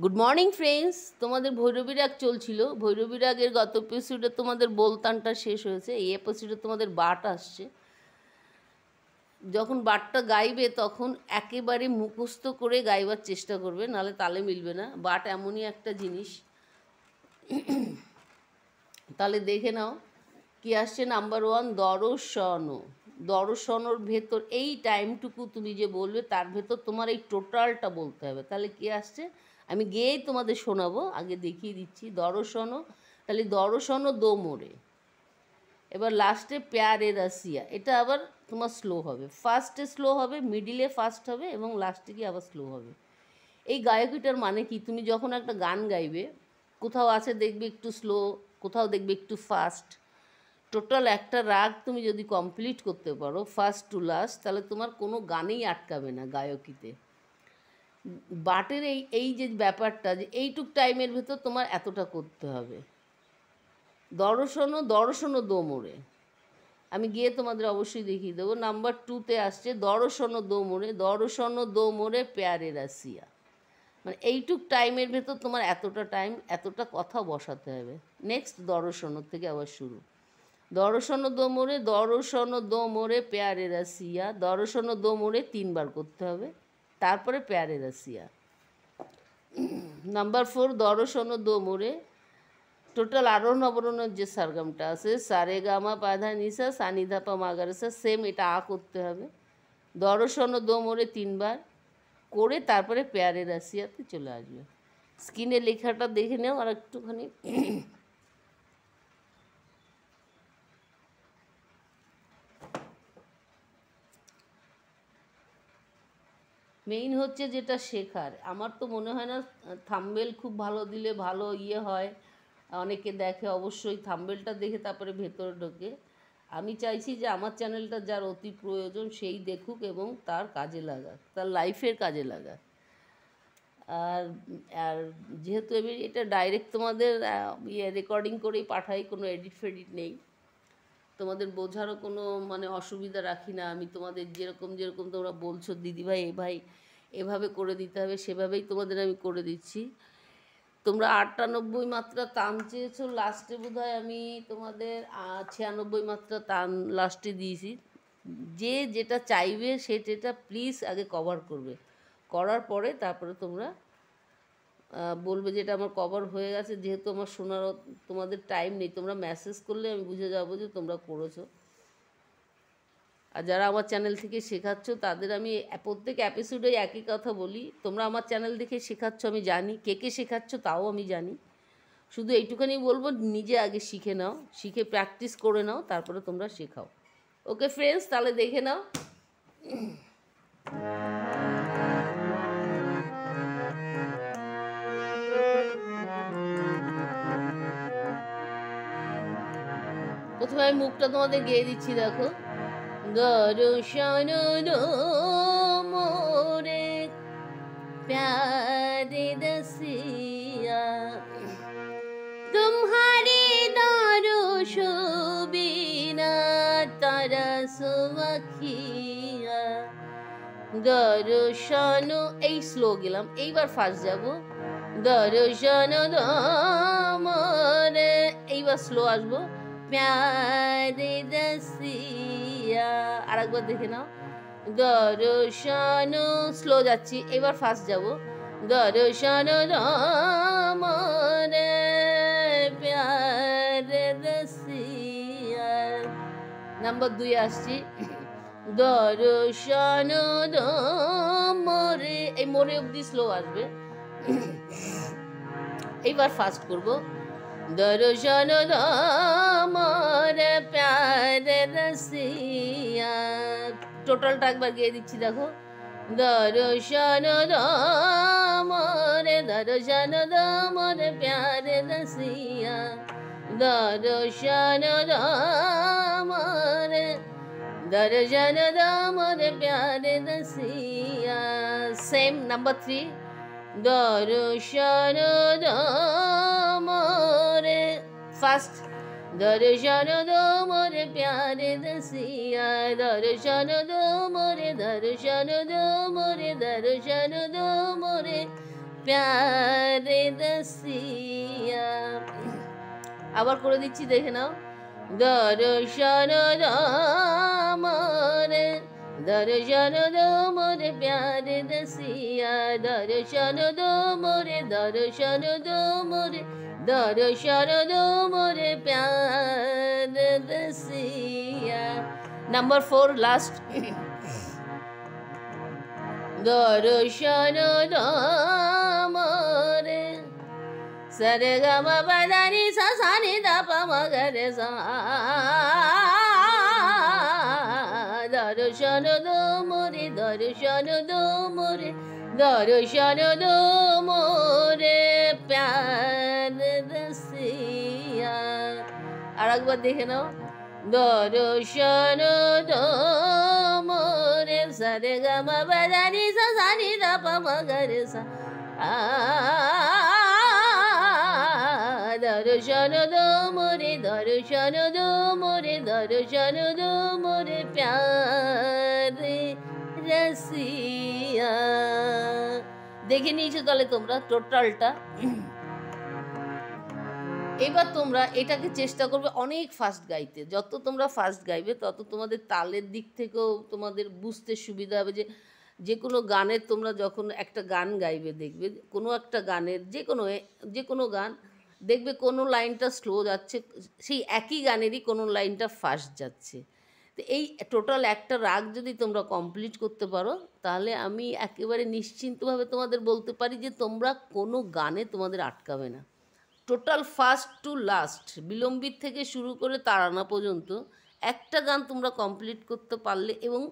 Good morning friends, তোমাদের ভৈরবী রাগ চলছিল। ভৈরবী রাগের গত এপিসোডে তোমাদের বোলতানটা শেষ হয়েছে। এই এপিসোডে তোমাদের বাট আসছে। যখন বাটটা গাইবে তখন একেবারে মুখস্থ করে গাইবার চেষ্টা করবে, নাহলে তালে মিলবে না। বাট এমনই একটা জিনিস। তাহলে দেখে নাও কি আসছে। নাম্বার 1, দর্শন। দর্শনর ভেতর এই টাইমটুকু তুমি যে বলবে তার ভেতর তোমার এই টোটালটা বলতে হবে। তাহলে কি আসছে আমি গেয়েই তোমাদের শোনাবো, আগে দেখিয়ে দিচ্ছি। দর্শনও, তাহলে দর্শনও দো মোড়ে। এবার লাস্টে প্যারে রাশিয়া, এটা আবার তোমার স্লো হবে। ফার্স্টে স্লো হবে, মিডিলে ফাস্ট হবে এবং লাস্টে গিয়ে আবার স্লো হবে। এই গায়কিটার মানে কি, তুমি যখন একটা গান গাইবে, কোথাও আছে দেখবে একটু স্লো, কোথাও দেখবে একটু ফাস্ট। টোটাল একটা রাগ তুমি যদি কমপ্লিট করতে পারো ফার্স্ট টু লাস্ট, তাহলে তোমার কোনো গানেই আটকাবে না গায়কিতে। বাটের এই যে ব্যাপারটা, যে এইটুক টাইমের ভেতর তোমার এতটা করতে হবে। দর্শনও দো মোড়ে, আমি গিয়ে তোমাদের অবশ্যই দেখিয়ে দেবো। নাম্বার 2তে আসছে দর্শনও দো মোড়ে প্যারে রাশিয়া। মানে এইটুক টাইমের ভেতর তোমার এতটা টাইম, এতটা কথা বসাতে হবে। নেক্সট দর্শনর থেকে আবার শুরু। দর্শনও দো মোড়ে প্যারে রাশিয়া। দর্শনও দো মোড়ে 3 বার করতে হবে, তারপরে প্যারে রাশিয়া। নাম্বার 4, দর্শনও দো মোড়ে। টোটাল আরোহণ অবরোহণের যে সারগামটা আছে, সারে গামা পাধা নিসা সানি ধাপা মাগারেসা, সেম এটা করতে হবে। দর্শনও দো মোড়ে 3 বার করে তারপরে প্যারে রাশিয়াতে চলে আসবে। স্ক্রিনে লেখাটা দেখে নেও আর একটুখানি। মেইন হচ্ছে যেটা শেখার। আমার তো মনে হয় না থাম্বনেল খুব ভালো দিলে ভালো হয়। অনেকে দেখে অবশ্যই থাম্বনেলটা দেখে তারপরে ভেতরে ঢোকে। আমি চাইছি যে আমার চ্যানেলটা যার অতি প্রয়োজন সেই দেখুক এবং তার কাজে লাগাক, তার লাইফের কাজে লাগাক। আর আর যেহেতু আমি এটা ডাইরেক্ট তোমাদের রেকর্ডিং করেই পাঠাই, কোনো এডিট ফেডিট নেই, তোমাদের বোঝারও কোনো মানে অসুবিধা রাখি না। আমি তোমাদের যেরকম যেরকম তোমরা বলছো দিদিভাই ভাই এভাবে করে দিতে হবে, সেভাবেই তোমাদের আমি করে দিচ্ছি। তোমরা 98 মাত্রা তান চেয়েছো, লাস্টে বোধহয় আমি তোমাদের 96 মাত্রা তান লাস্টে দিয়েছি। যে যেটা চাইবে সে যেটা প্লিজ আগে কভার করবে, করার পরে তারপরে তোমরা বলবে যে এটা আমার কভার হয়ে গেছে। যেহেতু আমার শোনার তোমাদের টাইম নেই, তোমরা মেসেজ করলে আমি বুঝে যাবো যে তোমরা করেছো। আর যারা আমার চ্যানেল থেকে শেখাচ্ছ তাদের আমি প্রত্যেক এপিসোডে একই কথা বলি, তোমরা আমার চ্যানেল দেখে শেখাচ্ছ আমি জানি, কে শেখাচ্ছ তাও আমি জানি। শুধু এইটুখানি বলবো, নিজে আগে শিখে নাও, শিখে প্র্যাকটিস করে নাও, তারপরে তোমরা শেখাও। ওকে ফ্রেন্ডস, তাহলে দেখে নাও। প্রথমে আমি মুখটা তোমাদের গেয়ে দিচ্ছি, দেখো। দর্শন মোরে প্যারে দসিয়া, तुम्हारे दर्श बिना तरस আখিয়া। দর্শন, এই স্লো গেলাম, এইবার ফার্স্ট যাব। দর্শন মোরে, এইবার স্লো আসবো। প্যারে দসিয়া, আর একবার দেখে নাও। দর্শন, স্লো যাচ্ছি, এবার ফার্স্ট যাব। দর্শন মোরে প্যারে দসিয়া। নাম্বার 2 আসছি। দর্শন মোরে, এই মোরে অবধি স্লো আসবে, এইবার ফাস্ট করব। দর্শন মোরে প্যারে রসিয়া, টোটালটা একবার গিয়ে দিচ্ছি, দেখো। দর্শন মোরে প্যারে রসিয়া। দর্শন মোরে প্যারে রসিয়া। Same number 3। দর্শন মোরে ফার্স্ট। দর্শন মোরে প্যারে দসিয়া। দর্শন মোরে দর্শন মোরে प्यार रसिया। আবার করে দিচ্ছি, দেখে নাও। দর্শন মোরে, দর্শন মোরে প্যার রসিয়া, দর্শন মোরে, দর্শন মোরে, দর্শন মোরে প্যার রসিয়া। Number 4 last. দর্শন মোরে, সরে গ ম প দ নি সা সা নি দ প ম গ রে সা। দর্শন মোরে, দর্শন মোরে, দর্শন মোরে প্যার রসিয়া। আর একবার দেখে নাও। দর্শন মোরে, সরে গ ম প দ নি সা সা নি দ প ম গ রে সা। দর্শন মোরে, দর্শন মোরে, দর্শন মোরে প্যার রসিয়া। দেখে নিয়েছো তাহলে তোমরা টোটালটা। এবার তোমরা এটাকে চেষ্টা করবে অনেক ফাস্ট গাইতে। যত তোমরা ফাস্ট গাইবে তত তোমাদের তালের দিক থেকেও তোমাদের বুঝতে সুবিধা হবে। যে কোনো গানের তোমরা যখন একটা গান গাইবে, দেখবে কোনো একটা গানের যে কোনো গান দেখবে কোনো লাইনটা স্লো যাচ্ছে, সেই একই গানেরই কোনো লাইনটা ফাস্ট যাচ্ছে। তো এই টোটাল একটা রাগ যদি তোমরা কমপ্লিট করতে পারো, তাহলে আমি একেবারে নিশ্চিন্তভাবে তোমাদের বলতে পারি যে তোমরা কোনো গানে তোমাদের আটকাবে না। টোটাল ফার্স্ট টু লাস্ট, বিলম্বিত থেকে শুরু করে তারানা পর্যন্ত একটা গান তোমরা কমপ্লিট করতে পারলে, এবং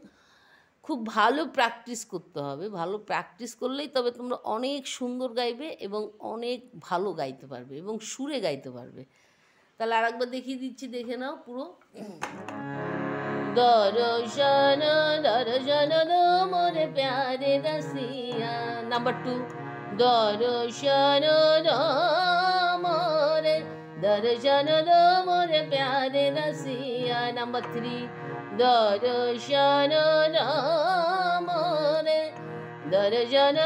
খুব ভালো প্র্যাকটিস করতে হবে। ভালো প্র্যাকটিস করলেই তবে তোমরা অনেক সুন্দর গাইবে এবং অনেক ভালো গাইতে পারবে এবং সুরে গাইতে পারবে। তাহলে আরেকবার দেখিয়ে দিচ্ছি, দেখে নাও পুরো। দর্শন দর্শন মোরে প্যারে রসিয়া। নাম্বার 2। দর্শন মোরে, দর্শন মোরে প্যারে রসিয়া। নাম্বার 3। দর্শন মোরে, দর্শন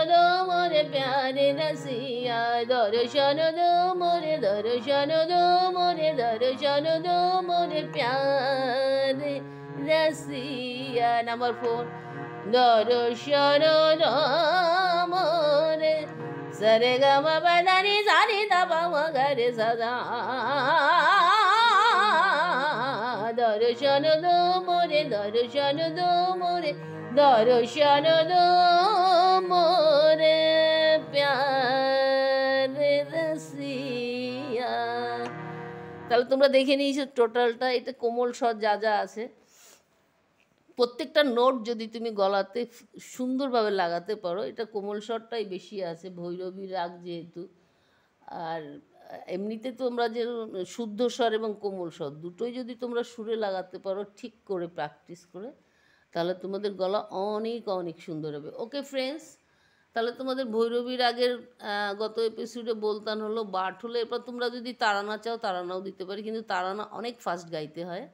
মোরে প্যারে রসিয়া, দর্শন মোরে, দর্শন মোরে, দর্শন মোরে প্যারে রসিয়া। নাম্বার 4। দর্শন মোরে, সরে গ ম প দ নি সা নি দ প ম গ রে সা। দর্শন মোরে, দর্শন মোরে, দর্শন মোরে প্যার রসিয়া। তাহলে তোমরা দেখে নিয়েছো টোটালটা। এটা কোমল স্বর যা যা আছে, প্রত্যেকটা নোট যদি তুমি গলাতে সুন্দরভাবে লাগাতে পারো, এটা কোমল স্বরটাই বেশি আছে ভৈরবী রাগ যেহেতু। আর এমনিতে তোমরা যে শুদ্ধ স্বর এবং কোমল স্বর দুটোই যদি তোমরা সুরে লাগাতে পারো ঠিক করে প্র্যাকটিস করে, তাহলে তোমাদের গলা অনেক অনেক সুন্দর হবে। ওকে ফ্রেন্ডস, তাহলে তোমাদের ভৈরবী রাগের গত এপিসোডে বলতাম হলো বাট হলো। এরপর তোমরা যদি তারানা চাও তারানাও দিতে পারি, কিন্তু তারানা অনেক ফাস্ট গাইতে হয়।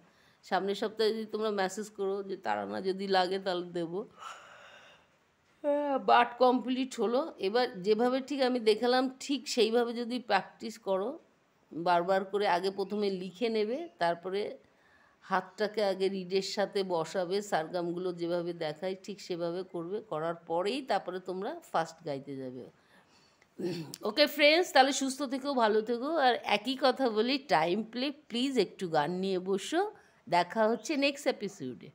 সামনের সপ্তাহে যদি তোমরা মেসেজ করো যে তারানা যদি লাগে তাহলে দেবো। বাট কমপ্লিট হলো। এবার যেভাবে ঠিক আমি দেখালাম ঠিক সেইভাবে যদি প্র্যাকটিস করো, বারবার করে আগে প্রথমে লিখে নেবে, তারপরে হাতটাকে আগে রিডের সাথে বসাবে, সারগামগুলো যেভাবে দেখায় ঠিক সেভাবে করবে, করার পরেই তারপরে তোমরা ফাস্ট গাইতে যাবে। ওকে ফ্রেন্ডস, তাহলে সুস্থ থেকো, ভালো থেকো। আর একই কথা বলি, টাইম প্লিজ একটু গান নিয়ে বসো। দেখা হচ্ছে নেক্সট এপিসোডে।